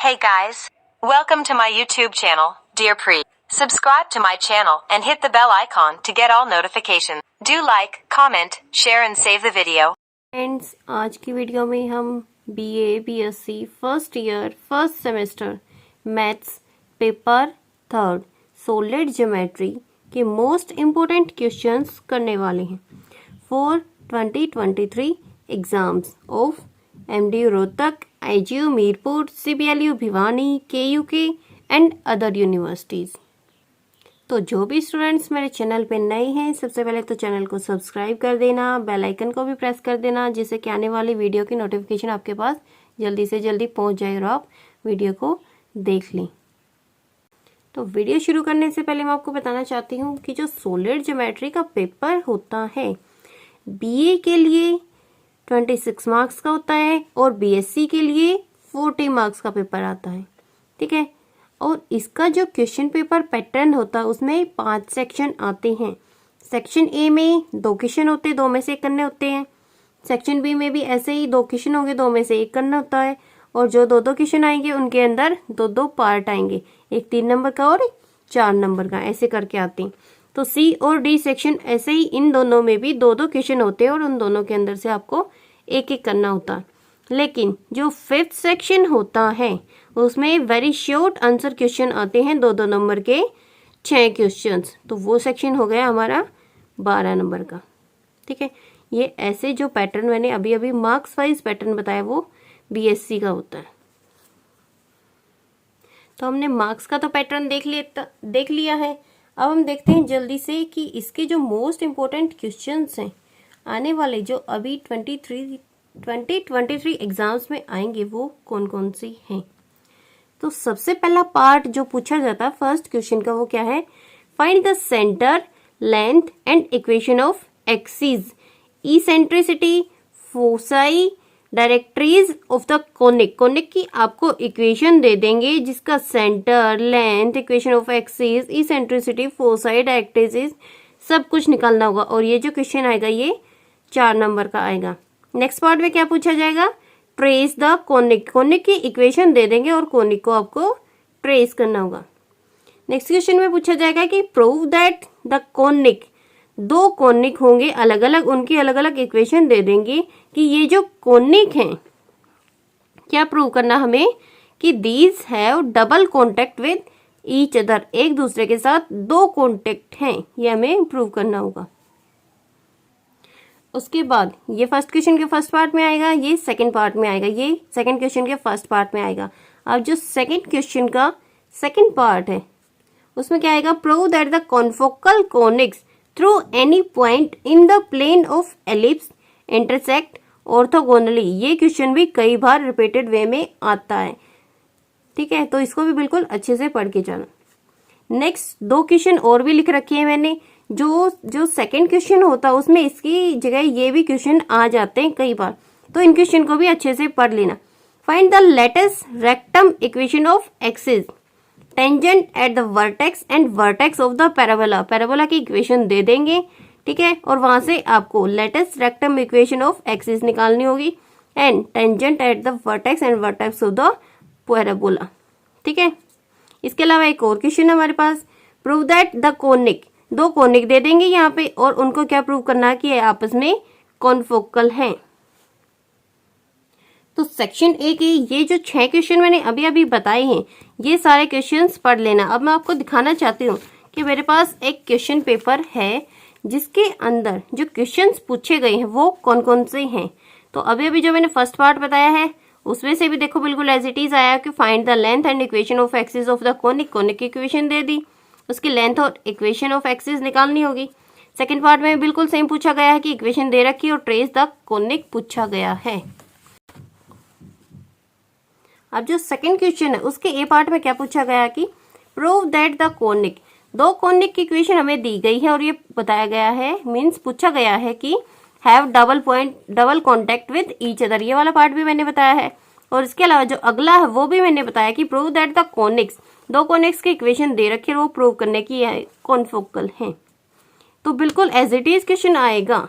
Hey guys, welcome to my YouTube channel, Dear Pre. Subscribe to my channel and hit the bell icon to get all notifications. Do like, comment, share and save the video. Friends, आज की video में हम BA BSc first year first semester maths paper third solid geometry के most important questions करने वाले हैं for 2023 exams of MD Rohtak, IGU Mirpur, CBLU Bhiwani, KUK and other universities. तो जो भी स्टूडेंट्स मेरे चैनल पे नए हैं, सबसे पहले तो चैनल को सब्सक्राइब कर देना, बेल आइकन को भी प्रेस कर देना, जिससे कि आने वाली वीडियो की नोटिफिकेशन आपके पास जल्दी से जल्दी पहुंच जाए और आप वीडियो को देख लें। तो वीडियो शुरू करने से पहले मैं आपको बताना चाहती हूँ कि जो सॉलिड ज्योमेट्री का पेपर होता है बीए के लिए 26 मार्क्स का होता है और बीएससी के लिए 40 मार्क्स का पेपर आता है, ठीक है। और इसका जो क्वेश्चन पेपर पैटर्न होता है उसमें 5 सेक्शन आते हैं। सेक्शन ए में 2 क्वेश्चन होते हैं, 2 में से 1 करने होते हैं। सेक्शन बी में भी ऐसे ही 2 क्वेश्चन होंगे, 2 में से 1 करना होता है। और जो 2-2 क्वेश्चन आएंगे उनके अंदर 2-2 पार्ट आएंगे, एक 3 नंबर का और 4 नंबर का, ऐसे करके आते हैं। तो सी और डी सेक्शन ऐसे ही इन दोनों में भी 2-2 क्वेश्चन होते हैं और उन दोनों के अंदर से आपको एक करना होता है। लेकिन जो 5th सेक्शन होता है उसमें वेरी शॉर्ट आंसर क्वेश्चन आते हैं, 2-2 नंबर के 6 क्वेश्चंस। तो वो सेक्शन हो गया हमारा 12 नंबर का, ठीक है। ये ऐसे जो पैटर्न मैंने अभी अभी मार्क्स वाइज पैटर्न बताया वो बीएससी का होता है। तो हमने मार्क्स का तो पैटर्न देख लिया है। अब हम देखते हैं जल्दी से कि इसके जो मोस्ट इम्पोर्टेंट क्वेश्चंस हैं आने वाले, जो अभी 2023 एग्जाम्स में आएंगे, वो कौन कौन से हैं। तो सबसे पहला पार्ट जो पूछा जाता है फर्स्ट क्वेश्चन का, वो क्या है, find the centre, length and equation of axis, eccentricity, foci, directories of the conic. Conic की आपको इक्वेशन दे देंगे जिसका centre, length, equation of axis, eccentricity, foci, directories सब कुछ निकालना होगा। और ये जो क्वेश्चन आएगा ये 4 नंबर का आएगा। नेक्स्ट पार्ट में क्या पूछा जाएगा, ट्रेस द कोनिक। कोनिक की इक्वेशन दे देंगे और कोनिक को आपको ट्रेस करना होगा। नेक्स्ट क्वेश्चन में पूछा जाएगा कि prove that the conic, 2 conic होंगे अलग अलग, उनकी अलग अलग इक्वेशन दे देंगे कि ये जो कोनिक हैं, क्या प्रूव करना हमें कि these have double contact with each other, एक दूसरे के साथ 2 कॉन्टेक्ट हैं, ये हमें प्रूव करना होगा। उसके बाद ये फर्स्ट क्वेश्चन के फर्स्ट पार्ट में आएगा, ये सेकंड पार्ट में आएगा, ये सेकंड क्वेश्चन के फर्स्ट पार्ट में आएगा। अब जो सेकंड क्वेश्चन का सेकंड पार्ट है उसमें क्या आएगा, prove that the confocal conics through any point in the plane of ellipse intersect orthogonally. ये क्वेश्चन भी कई बार रिपीटेड वे में आता है, ठीक है। तो इसको भी बिल्कुल अच्छे से पढ़ के जाना। नेक्स्ट 2 क्वेश्चन और भी लिख रखे हैं मैंने। जो सेकंड क्वेश्चन होता है उसमें इसकी जगह ये भी क्वेश्चन आ जाते हैं कई बार, तो इन क्वेश्चन को भी अच्छे से पढ़ लेना। Find the latus rectum equation of axis, tangent at the vertex and vertex of the parabola. Parabola की इक्वेशन दे देंगे, ठीक है, और वहां से आपको latus rectum equation of axis निकालनी होगी and tangent at the vertex and vertex of the parabola, ठीक है। इसके अलावा एक और क्वेश्चन हमारे पास, prove that the conic, 2 conic दे देंगे यहाँ पे और उनको क्या प्रूव करना है कि आपस में कॉन्फोकल हैं। तो सेक्शन ए के ये जो 6 क्वेश्चन मैंने अभी अभी बताए हैं, ये सारे क्वेश्चंस पढ़ लेना। अब मैं आपको दिखाना चाहती हूँ कि मेरे पास एक क्वेश्चन पेपर है जिसके अंदर जो क्वेश्चंस पूछे गए हैं वो कौन कौन से हैं। तो अभी अभी जो मैंने फर्स्ट पार्ट बताया है उसमें से भी देखो बिल्कुल एज इट इज आया कि find the length and equation of axis of the conic. Conic की इक्वेशन दे दी, उसकी लेंथ और इक्वेशन ऑफ एक्सिस निकालनी होगी। सेकंड पार्ट में बिल्कुल सेम पूछा गया है कि इक्वेशन दे रखी और ट्रेस द कोनिक पूछा गया है। अब जो सेकंड क्वेश्चन है उसके ए पार्ट में क्या पूछा गया कि prove that the conic, 2 conic की इक्वेशन हमें दी गई है और ये बताया गया है, मीन्स पूछा गया है कि have double contact with each other. ये वाला पार्ट भी मैंने बताया है। और इसके अलावा जो अगला है वो भी मैंने बताया कि prove that the conics, 2 conics की इक्वेशन दे रखी है और वो प्रूव करने की कॉन्फोकल है। तो बिल्कुल एज इट इज क्वेश्चन आएगा,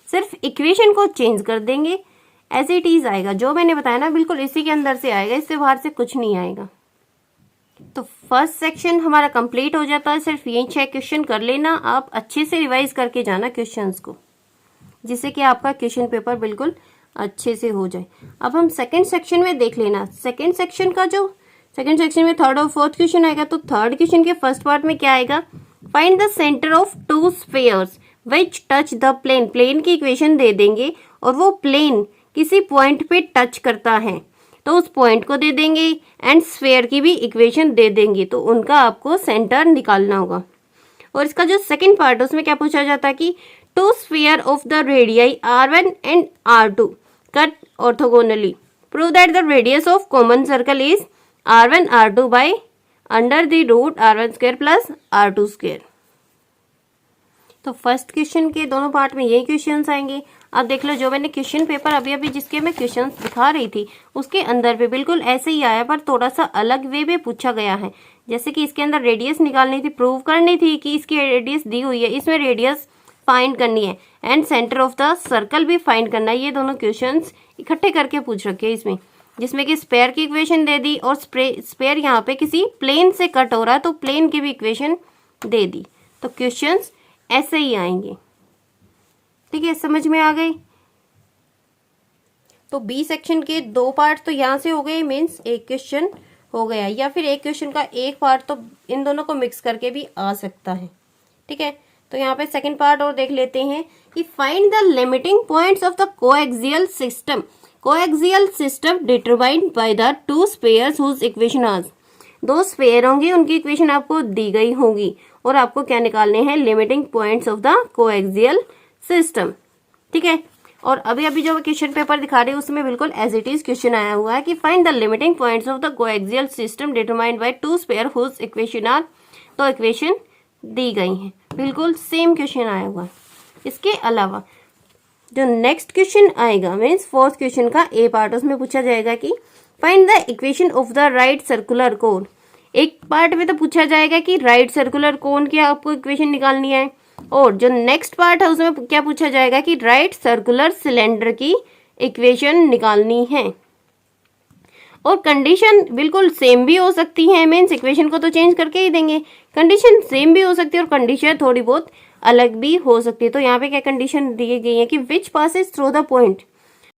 सिर्फ इक्वेशन को चेंज कर देंगे एज इट इज आएगा, जो मैंने बताया ना बिल्कुल इसी के अंदर से आएगा, इससे बाहर से कुछ नहीं आएगा। तो फर्स्ट सेक्शन हमारा कंप्लीट हो जाता है। सिर्फ ये 6 क्वेश्चन कर लेना, आप अच्छे से रिवाइज करके जाना क्वेश्चंस को, जिससे कि आपका क्वेश्चन पेपर बिल्कुल अच्छे से हो जाए। अब हम सेकंड सेक्शन में देख लेना। सेकंड सेक्शन में थर्ड और फोर्थ क्वेश्चन आएगा। तो थर्ड क्वेश्चन के फर्स्ट पार्ट में क्या आएगा, find the centre of 2 spheres which touch the plane. Plane की इक्वेशन दे देंगे और वो प्लेन किसी पॉइंट पे टच करता है तो उस पॉइंट को दे देंगे, एंड स्फीयर की भी इक्वेशन दे देंगे, तो उनका आपको सेंटर निकालना होगा। और इसका जो सेकंड पार्ट है उसमें क्या पूछा जाता है कि 2 sphere of the radii R1 and R2 cut orthogonally, prove that the radius of common circle is R1 R2 by under the root R1 square plus R2 square. तो फर्स्ट क्वेश्चन के दोनों पार्ट में यही questions आएंगे। अब देख लो, जो मैंने क्वेश्चन पेपर अभी जिसके मैं क्वेश्चंस दिखा रही थी उसके अंदर भी बिल्कुल ऐसे ही आया, पर थोड़ा सा अलग वे में पूछा गया है। जैसे कि इसके अंदर रेडियस निकालनी थी, प्रूव करनी थी कि इसकी रेडियस दी हुई है, इसमें रेडियस फाइंड करनी है, and centre of the circle भी फाइंड करना है। ये दोनों क्वेश्चंस इकट्ठे करके पूछ रखे हैं इसमें, जिसमें कि स्पेयर की इक्वेशन दे दी और स्पेयर यहाँ पे किसी प्लेन से कट हो रहा है तो प्लेन की भी इक्वेशन दे दी। तो क्वेश्चंस ऐसे ही आएंगे। ठीक है, समझ में आ गई। तो बी सेक्शन के 2 पार्ट तो यहाँ से हो गए, मीन्स एक क्वेश्चन हो गया, या फिर एक क्वेश्चन का एक पार्ट तो इन दोनों को मिक्स करके भी आ सकता है। ठीक है, तो यहाँ पे सेकंड पार्ट और देख लेते हैं कि find the limiting points of the coaxial system. Coaxial system determined by the 2 spheres whose equation आज। 2 स्फीयर होंगे, उनकी इक्वेशन आपको दी गई होगी और आपको क्या निकालने हैं, limiting points of the coaxial system. ठीक है, और अभी जो क्वेश्चन पेपर दिखा रही हूँ उसमें बिल्कुल एज इट इज क्वेश्चन आया हुआ है कि find the limiting points of the coaxial system determined by 2 sphere whose equation are. तो इक्वेशन दी गई है, बिल्कुल सेम क्वेश्चन आया हुआ है। इसके अलावा जो नेक्स्ट क्वेश्चन आएगा मीन्स फोर्थ क्वेश्चन का ए पार्ट, उसमें पूछा जाएगा कि find the equation of the right circular cone. एक पार्ट में तो पूछा जाएगा कि राइट सर्कुलर कोन की आपको इक्वेशन निकालनी है, और जो नेक्स्ट पार्ट है उसमें क्या पूछा जाएगा कि राइट सर्कुलर सिलेंडर की इक्वेशन निकालनी है। और कंडीशन बिल्कुल सेम भी हो सकती है, मीन्स इक्वेशन को तो चेंज करके ही देंगे, कंडीशन सेम भी हो सकती है और कंडीशन थोड़ी बहुत अलग भी हो सकती है। तो यहाँ पे क्या कंडीशन दी गई है कि विच passes through the point.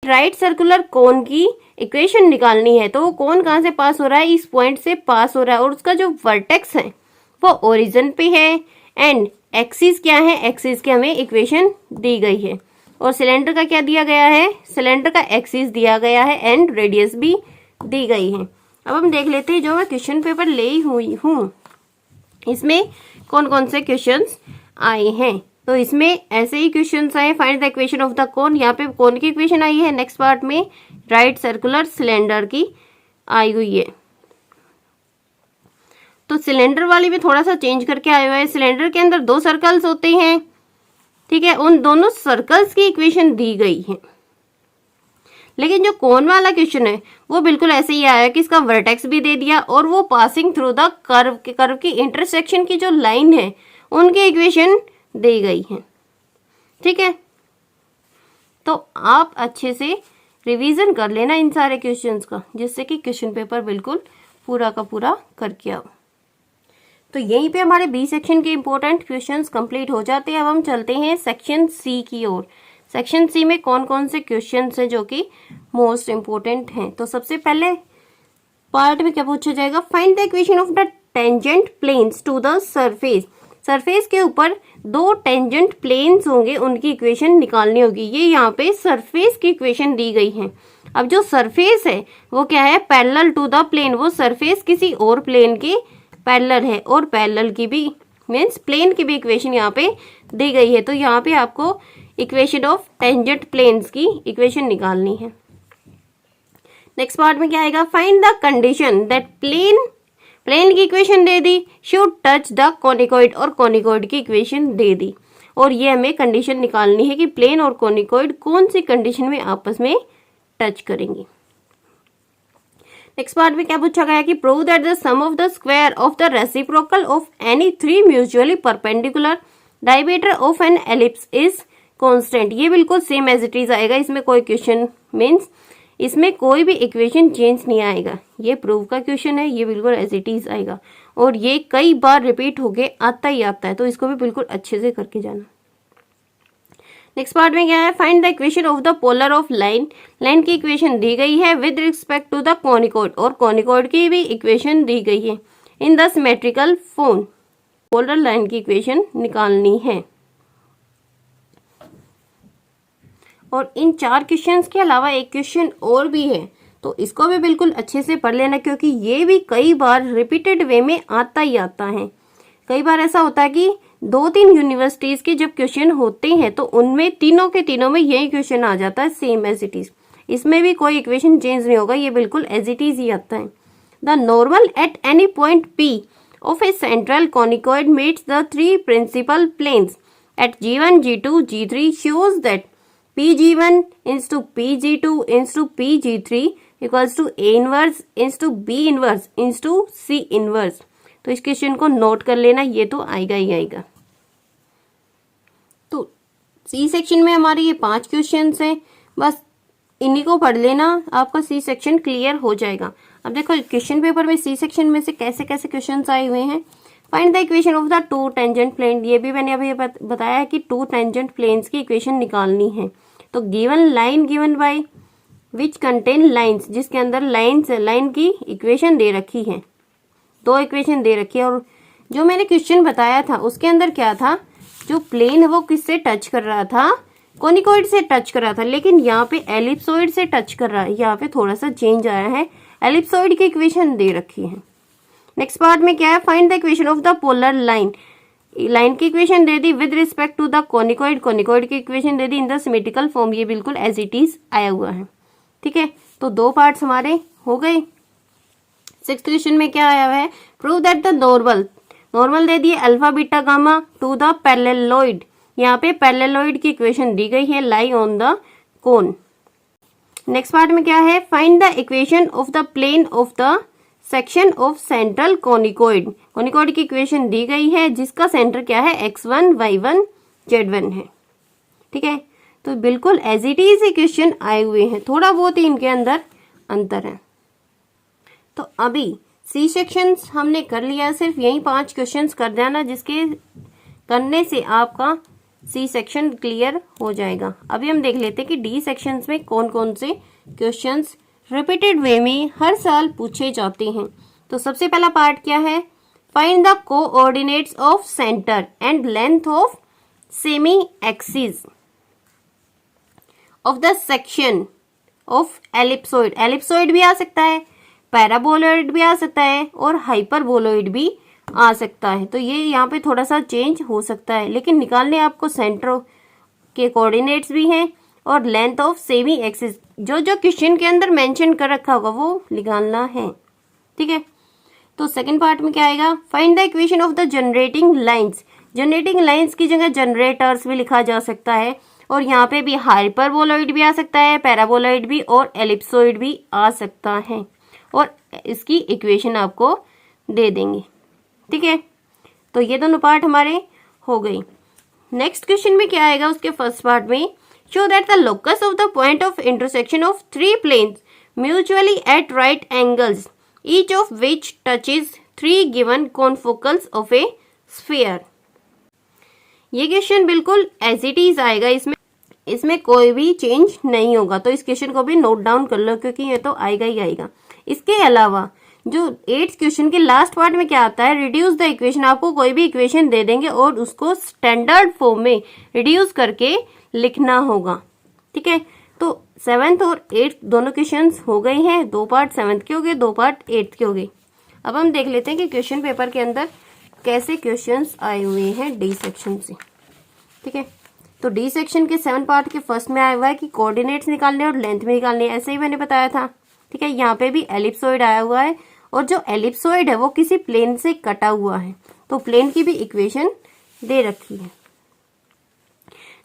Right circular cone की इक्वेशन निकालनी है, तो वो कोन कहाँ से पास हो रहा है, इस पॉइंट से पास हो रहा है, और उसका जो वर्टेक्स है वो ओरिजिन पे है, एंड एक्सिस क्या है, एक्सिस की हमें इक्वेशन दी गई है, और सिलेंडर का क्या दिया गया है, सिलेंडर का एक्सिस दिया गया है, एंड रेडियस भी दी गई है। अब हम देख लेते हैं जो मैं क्वेश्चन पेपर ले हुई हूँ इसमें कौन कौन से क्वेश्चंस आए हैं। तो इसमें ऐसे ही क्वेश्चंस आए, find the equation of the cone, यहाँ पे कोन की इक्वेशन आई है, नेक्स्ट पार्ट में राइट सर्कुलर सिलेंडर की आई हुई है। तो सिलेंडर वाली में थोड़ा सा चेंज करके आया हुआ है, सिलेंडर के अंदर 2 सर्कल्स होते हैं। ठीक है, उन दोनों सर्कल्स की इक्वेशन दी गई है, लेकिन जो कोन वाला क्वेश्चन है वो बिल्कुल ऐसे ही आया कि इसका वर्टेक्स भी दे दिया और वो पासिंग थ्रू द कर्व की इंटरसेक्शन की जो लाइन है उनकी इक्वेशन दी गई है। ठीक है, तो आप अच्छे से रिवीजन कर लेना इन सारे क्वेश्चंस का, जिससे कि क्वेश्चन पेपर बिल्कुल पूरा का पूरा करके आओ। तो यहीं पे हमारे बी सेक्शन के इंपॉर्टेंट क्वेश्चंस कंप्लीट हो जाते हैं। अब हम चलते हैं सेक्शन सी की ओर। सेक्शन सी में कौन कौन से क्वेश्चंस हैं जो कि मोस्ट इम्पोर्टेंट हैं। तो सबसे पहले पार्ट में क्या पूछा जाएगा, find the equation of the tangent planes to the surface. Surface के ऊपर 2 टेंजेंट प्लेन्स होंगे, उनकी इक्वेशन निकालनी होगी। ये यहाँ पे सरफेस की इक्वेशन दी गई है। अब जो सरफेस है वो क्या है, पैरेलल टू द प्लेन, वो सरफेस किसी और प्लेन के पैरेलल है, और पैरेलल की भी मीन्स प्लेन की भी इक्वेशन यहाँ पे दी गई है। तो यहाँ पे आपको इक्वेशन ऑफ टेंजेंट प्लेन्स की इक्वेशन निकालनी है। नेक्स्ट पार्ट में क्या आएगा, find the condition that plane की इक्वेशन दे दी, शुड टच द कोनिकॉइड, और कोनिकॉइड की इक्वेशन दे दी, और ये हमें कंडीशन निकालनी है कि प्लेन और कोनिकॉइड कौन सी कंडीशन में आपस में टच करेंगे। नेक्स्ट पार्ट में क्या पूछा गया कि prove that the sum of the square of the reciprocal of any 3 mutually perpendicular diameter of an ellipse is constant, ये बिल्कुल सेम एज इट इज आएगा, इसमें कोई क्वेश्चन मीन्स इसमें कोई भी इक्वेशन चेंज नहीं आएगा। ये प्रूफ का क्वेश्चन है, ये बिल्कुल एज इट इज आएगा और ये कई बार रिपीट होके आता ही आता है, तो इसको भी बिल्कुल अच्छे से करके जाना। नेक्स्ट पार्ट में क्या है, find the equation of the polar of line. Line की इक्वेशन दी गई है with respect to the conicoid, और कॉनिकॉइड की भी इक्वेशन दी गई है in the symmetrical form. Polar line की इक्वेशन निकालनी है। और इन 4 क्वेश्चंस के अलावा एक क्वेश्चन और भी है, तो इसको भी बिल्कुल अच्छे से पढ़ लेना, क्योंकि ये भी कई बार रिपीटेड वे में आता ही आता है। कई बार ऐसा होता है कि 2-3 यूनिवर्सिटीज के जब क्वेश्चन होते हैं तो उनमें तीनों के तीनों में यही क्वेश्चन आ जाता है सेम एज इट इज। इसमें भी कोई इक्वेशन चेंज नहीं होगा, ये बिल्कुल एज इट इज ही आता है। The normal at any point P of a central conicoid meets the 3 principal planes at G1, G2, G3 shows that PG1 into PG2 into PG3 equals to A inverse into B inverse into C inverse। तो इस question को note कर लेना, ये तो आएगा ही आएगा। तो सी सेक्शन में हमारे ये 5 क्वेश्चंस हैं, बस इन्हीं को पढ़ लेना, आपका सी सेक्शन क्लियर हो जाएगा। अब देखो क्वेश्चन पेपर में सी सेक्शन में से कैसे कैसे क्वेश्चंस आए हुए हैं। Find the equation of the 2 tangent plane, ये भी मैंने अभी बताया है कि 2 टेंजेंट प्लेन्स की इक्वेशन निकालनी है। तो given line given by which contain lines, जिसके अंदर लाइन की इक्वेशन दे रखी है, 2 इक्वेशन दे रखी है। और जो मैंने क्वेश्चन बताया था उसके अंदर क्या था, जो प्लेन है वो किससे टच कर रहा था, कॉनिकॉइड से टच कर रहा था, लेकिन यहाँ पे एलिप्सॉइड से टच कर रहा है। यहाँ पे थोड़ा सा चेंज आया है, एलिप्सॉइड की इक्वेशन दे रखी है। नेक्स्ट पार्ट में क्या है, find the equation of the polar line. Line की इक्वेशन दे दी with respect to the conicoid, conicoid की इक्वेशन दे दी इन द सिमेट्रिकल फॉर्म, ये बिल्कुल एज इट इज आया हुआ है। ठीक है, तो 2 पार्ट्स हमारे हो गए। 6th क्वेश्चन में क्या आया हुआ है, प्रूव दैट द नॉर्मल दे दिए alpha beta gamma to the paraboloid. यहाँ पे पैरेललोइड की इक्वेशन दी गई है, lie on the cone. Next part में क्या है, find the equation of the plane of the section of central conicoid. Conicoid की इक्वेशन दी गई है जिसका सेंटर क्या है, x1 y1 z1 है। ठीक है, तो बिल्कुल एज इट इज क्वेश्चन आए हुए हैं, थोड़ा बहुत ही इनके अंदर अंतर है। तो अभी सी सेक्शन हमने कर लिया, सिर्फ यही 5 क्वेश्चंस कर जाना, जिसके करने से आपका सी सेक्शन क्लियर हो जाएगा। अभी हम देख लेते हैं कि डी सेक्शंस में कौन कौन से क्वेश्चंस रिपीटेड वे में हर साल पूछे जाते हैं। तो सबसे पहला पार्ट क्या है, find the coordinates of centre and length of semi axis of the section of ellipsoid. Ellipsoid भी आ सकता है, पैराबोलॉइड भी आ सकता है और हाइपरबोलॉइड भी आ सकता है। तो ये यहाँ पे थोड़ा सा चेंज हो सकता है, लेकिन निकालने आपको सेंटर के कोऑर्डिनेट्स भी हैं और लेंथ ऑफ सेमी एक्सिस, जो जो क्वेश्चन के अंदर मेंशन कर रखा होगा वो निकालना है। ठीक है, तो सेकंड पार्ट में क्या आएगा, find the equation of the generating lines. Generating lines की जगह जनरेटर्स भी लिखा जा सकता है, और यहाँ पे भी हाइपरबोलॉइड भी आ सकता है, पैराबोलॉइड भी और एलिप्सॉइड भी आ सकता है, और इसकी इक्वेशन आपको दे देंगे। ठीक है, तो ये दोनों पार्ट हमारे हो गई। नेक्स्ट क्वेश्चन में क्या आएगा, उसके फर्स्ट पार्ट में show that the locus of the point of intersection of 3 planes mutually at right angles each of which touches 3 given confocals of a sphere. ये क्वेश्चन बिल्कुल एज इट इज आएगा, इसमें कोई भी चेंज नहीं होगा, तो इस क्वेश्चन को भी नोट डाउन कर लो क्योंकि ये तो आएगा ही आएगा। इसके अलावा जो 8th क्वेश्चन के लास्ट पार्ट में क्या आता है, रिड्यूस द इक्वेशन। आपको कोई भी इक्वेशन दे देंगे और उसको स्टैंडर्ड फॉर्म में रिड्यूस करके लिखना होगा। ठीक है, तो 7th और 8th दोनों क्वेश्चंस हो गए हैं, 2 पार्ट 7th के हो गए, 2 पार्ट 8th के हो गए। अब हम देख लेते हैं कि क्वेश्चन पेपर के अंदर कैसे क्वेश्चंस आए हुए हैं डी सेक्शन से। ठीक है, तो डी सेक्शन के 7 पार्ट के फर्स्ट में आया हुआ है कि कोऑर्डिनेट्स निकालने और लेंथ भी निकालनी है, ऐसे ही मैंने बताया था। ठीक है, यहाँ पे भी एलिप्सॉइड आया हुआ है, और जो एलिप्सॉइड है वो किसी प्लेन से कटा हुआ है, तो प्लेन की भी इक्वेशन दे रखी है।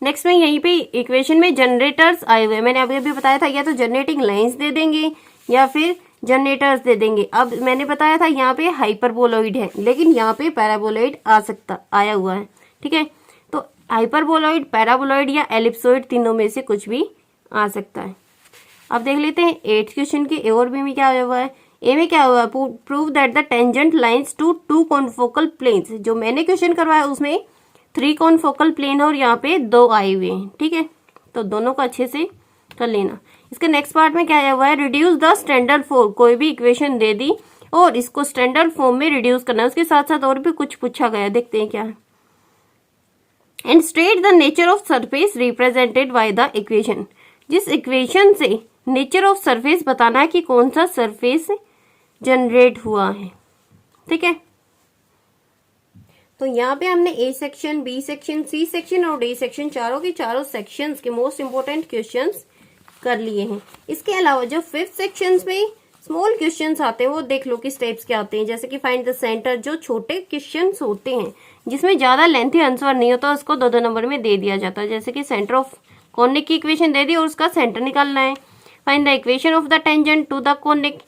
नेक्स्ट में यहीं पे इक्वेशन में जनरेटर्स आए हुए हैं, मैंने अभी बताया था, या तो जनरेटिंग लाइंस दे देंगे या फिर जनरेटर्स दे देंगे। अब मैंने बताया था यहाँ पे हाइपरबोलॉइड है, लेकिन यहाँ पे पैराबोलॉइड आया हुआ है। ठीक है, तो हाइपरबोलॉइड, पैराबोलॉइड या एलिप्सोइड, तीनों में से कुछ भी आ सकता है। अब देख लेते हैं 8th क्वेश्चन के ए और बी में क्या हुआ है। ए में क्या हुआ है, prove that the tangent lines to 2 confocal planes. जो मैंने क्वेश्चन करवाया उसमें 3 कॉन्फोकल प्लेन है और यहाँ पे 2 आए हुए हैं, ठीक है, तो दोनों को अच्छे से कर लेना। इसके नेक्स्ट पार्ट में क्या आया हुआ है, रिड्यूस द स्टैंडर्ड फॉर्म। कोई भी इक्वेशन दे दी और इसको स्टैंडर्ड फॉर्म में रिड्यूस करना है। उसके साथ साथ और भी कुछ पूछा गया, देखते हैं क्या है। And state the nature of surface represented by the equation. जिस इक्वेशन से नेचर ऑफ सरफेस बताना है कि कौन सा सरफेस जनरेट हुआ है, ठीक है। तो यहाँ पे हमने A section, B section, C section और डी सेक्शन, चारों के चारों सेक्शंस के मोस्ट इंपोर्टेंट क्वेश्चंस कर लिए हैं। इसके अलावा जो 5th सेक्शंस में स्मॉल क्वेश्चंस आते हैं वो देख लो कि स्टेप्स क्या आते हैं। जैसे कि फाइंड द सेंटर, जो छोटे क्वेश्चंस होते हैं जिसमें ज्यादा लेंथी आंसर नहीं होता उसको 2-2 नंबर में दे दिया जाता है। जैसे कि सेंटर ऑफ कॉनिक की इक्वेशन दे दी और उसका सेंटर निकालना है। Find the equation of the tangent to the conic,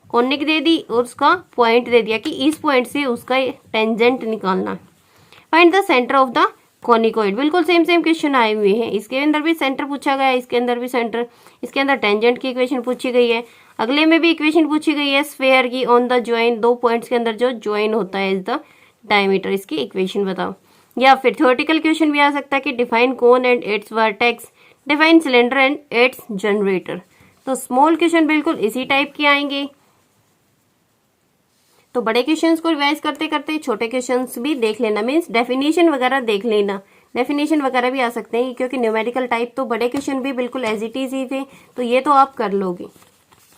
conic दे दी और उसका पॉइंट दे दिया कि इस पॉइंट से उसका टेंजेंट निकालना। Find the centre of the conicoid, बिल्कुल सेम क्वेश्चन आए हुए हैं। इसके अंदर भी सेंटर पूछा गया है, इसके अंदर भी सेंटर, इसके अंदर टेंजेंट की इक्वेशन पूछी गई है, अगले में भी इक्वेशन पूछी गई है स्फेयर की ऑन द ज्वाइन। 2 पॉइंट्स के अंदर जो ज्वाइन होता है इज द डायमीटर, इसकी इक्वेशन बताओ। या फिर थ्योरेटिकल क्वेश्चन भी आ सकता है कि define cone and it's vertex, define cylinder and it's generator. तो स्मॉल क्वेश्चन बिल्कुल इसी टाइप के आएंगे। तो बड़े क्वेश्चंस को रिवाइज करते करते छोटे क्वेश्चंस भी देख लेना, मीन्स डेफिनेशन वगैरह देख लेना। डेफिनेशन वगैरह भी आ सकते हैं क्योंकि न्यूमेरिकल टाइप तो बड़े क्वेश्चन भी बिल्कुल एज इट इज ही थे, तो ये तो आप कर लोगे,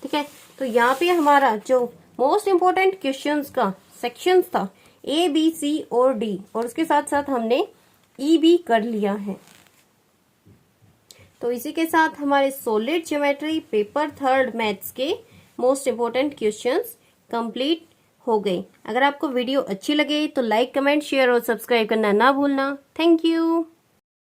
ठीक है। तो यहाँ पे हमारा जो मोस्ट इंपोर्टेंट क्वेश्चंस का सेक्शंस था ए, बी, सी और डी, और उसके साथ साथ हमने ई भी कर लिया है। तो इसी के साथ हमारे solid geometry paper 3rd maths के मोस्ट इंपोर्टेंट क्वेश्चंस कंप्लीट हो गई। अगर आपको वीडियो अच्छी लगे तो लाइक, कमेंट, शेयर और सब्सक्राइब करना ना भूलना। Thank you.